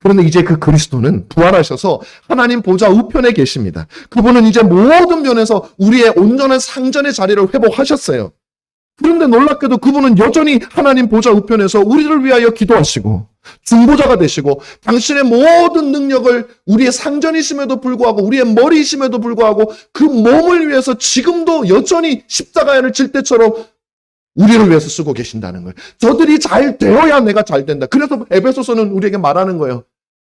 그런데 이제 그 그리스도는 부활하셔서 하나님 보좌 우편에 계십니다. 그분은 이제 모든 면에서 우리의 온전한 상전의 자리를 회복하셨어요. 그런데 놀랍게도 그분은 여전히 하나님 보좌 우편에서 우리를 위하여 기도하시고 중보자가 되시고 당신의 모든 능력을 우리의 상전이심에도 불구하고 우리의 머리이심에도 불구하고 그 몸을 위해서 지금도 여전히 십자가를 질 때처럼 우리를 위해서 쓰고 계신다는 거예요. 저들이 잘 되어야 내가 잘 된다. 그래서 에베소서는 우리에게 말하는 거예요.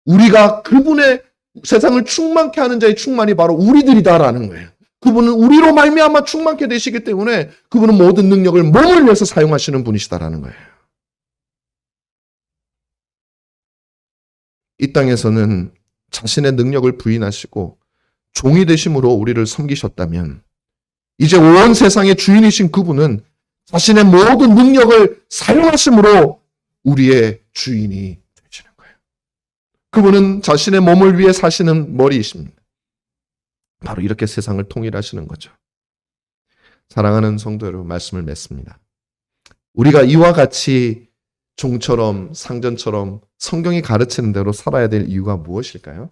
우리가 그분의 세상을 충만케 하는 자의 충만이 바로 우리들이다라는 거예요. 그분은 우리로 말미암아 충만케 되시기 때문에 그분은 모든 능력을 몸을 위해서 사용하시는 분이시다라는 거예요. 이 땅에서는 자신의 능력을 부인하시고 종이 되심으로 우리를 섬기셨다면 이제 온 세상의 주인이신 그분은 자신의 모든 능력을 사용하심으로 우리의 주인이 되시는 거예요. 그분은 자신의 몸을 위해 사시는 머리이십니다. 바로 이렇게 세상을 통일하시는 거죠. 사랑하는 성도 여러분, 말씀을 맺습니다. 우리가 이와 같이 종처럼 상전처럼 성경이 가르치는 대로 살아야 될 이유가 무엇일까요?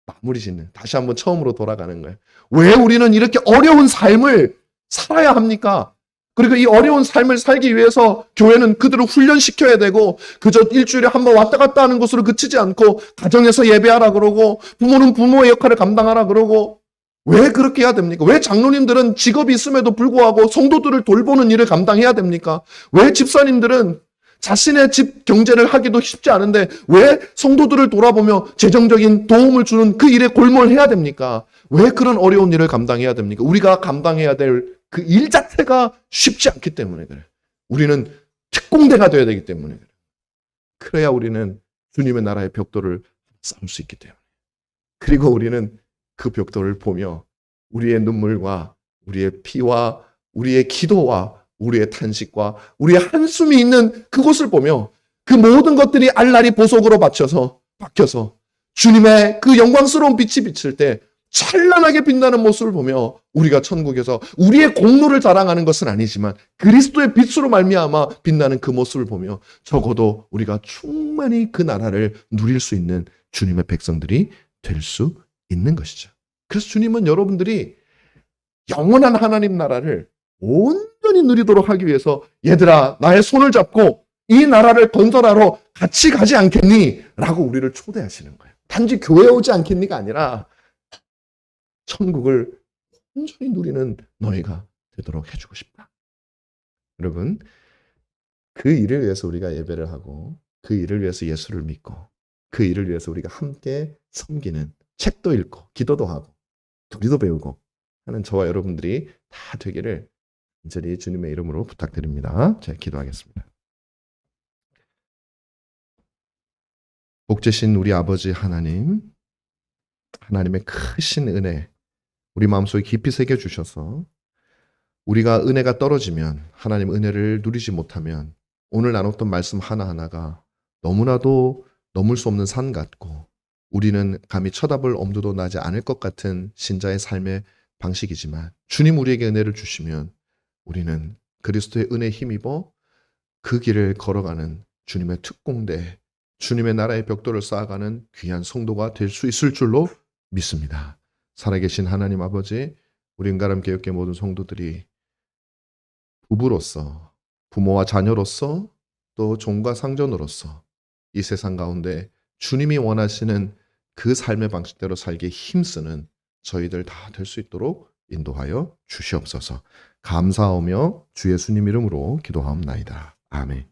마무리 짓는, 다시 한번 처음으로 돌아가는 거예요. 왜 우리는 이렇게 어려운 삶을 살아야 합니까? 그리고 이 어려운 삶을 살기 위해서 교회는 그들을 훈련시켜야 되고 그저 일주일에 한 번 왔다 갔다 하는 것으로 그치지 않고 가정에서 예배하라 그러고 부모는 부모의 역할을 감당하라 그러고 왜 그렇게 해야 됩니까? 왜 장로님들은 직업이 있음에도 불구하고 성도들을 돌보는 일을 감당해야 됩니까? 왜 집사님들은 자신의 집 경제를 하기도 쉽지 않은데 왜 성도들을 돌아보며 재정적인 도움을 주는 그 일에 골몰해야 됩니까? 왜 그런 어려운 일을 감당해야 됩니까? 우리가 감당해야 될 그 일 자체가 쉽지 않기 때문에 그래. 우리는 특공대가 되어야 되기 때문에 그래. 그래야 우리는 주님의 나라의 벽돌을 쌓을 수 있기 때문에. 그리고 우리는 그 벽돌을 보며 우리의 눈물과 우리의 피와 우리의 기도와 우리의 탄식과 우리의 한숨이 있는 그곳을 보며 그 모든 것들이 알날이 보석으로 박혀서 주님의 그 영광스러운 빛이 비칠 때 찬란하게 빛나는 모습을 보며 우리가 천국에서 우리의 공로를 자랑하는 것은 아니지만 그리스도의 빛으로 말미암아 빛나는 그 모습을 보며 적어도 우리가 충만히 그 나라를 누릴 수 있는 주님의 백성들이 될 수 있는 것이죠. 그래서 주님은 여러분들이 영원한 하나님 나라를 온전히 누리도록 하기 위해서 얘들아 나의 손을 잡고 이 나라를 건설하러 같이 가지 않겠니? 라고 우리를 초대하시는 거예요. 단지 교회에 오지 않겠니가 아니라 천국을 온전히 누리는 너희가 되도록 해주고 싶다. 여러분, 그 일을 위해서 우리가 예배를 하고 그 일을 위해서 예수를 믿고 그 일을 위해서 우리가 함께 섬기는 책도 읽고 기도도 하고 교리도 배우고 하는 저와 여러분들이 다 되기를 간절히 주님의 이름으로 부탁드립니다. 제가 기도하겠습니다. 복제신 우리 아버지 하나님, 하나님의 크신 은혜 우리 마음속에 깊이 새겨주셔서 우리가 은혜가 떨어지면 하나님 은혜를 누리지 못하면 오늘 나눴던 말씀 하나하나가 너무나도 넘을 수 없는 산 같고 우리는 감히 쳐다볼 엄두도 나지 않을 것 같은 신자의 삶의 방식이지만 주님 우리에게 은혜를 주시면 우리는 그리스도의 은혜에 힘입어 그 길을 걸어가는 주님의 특공대, 주님의 나라의 벽돌을 쌓아가는 귀한 성도가 될 수 있을 줄로 믿습니다. 살아계신 하나님 아버지, 우리 은가람교육계 모든 성도들이 부부로서, 부모와 자녀로서, 또 종과 상전으로서 이 세상 가운데 주님이 원하시는 그 삶의 방식대로 살기에 힘쓰는 저희들 다 될 수 있도록 인도하여 주시옵소서. 감사하며 주 예수님 이름으로 기도하옵나이다. 아멘.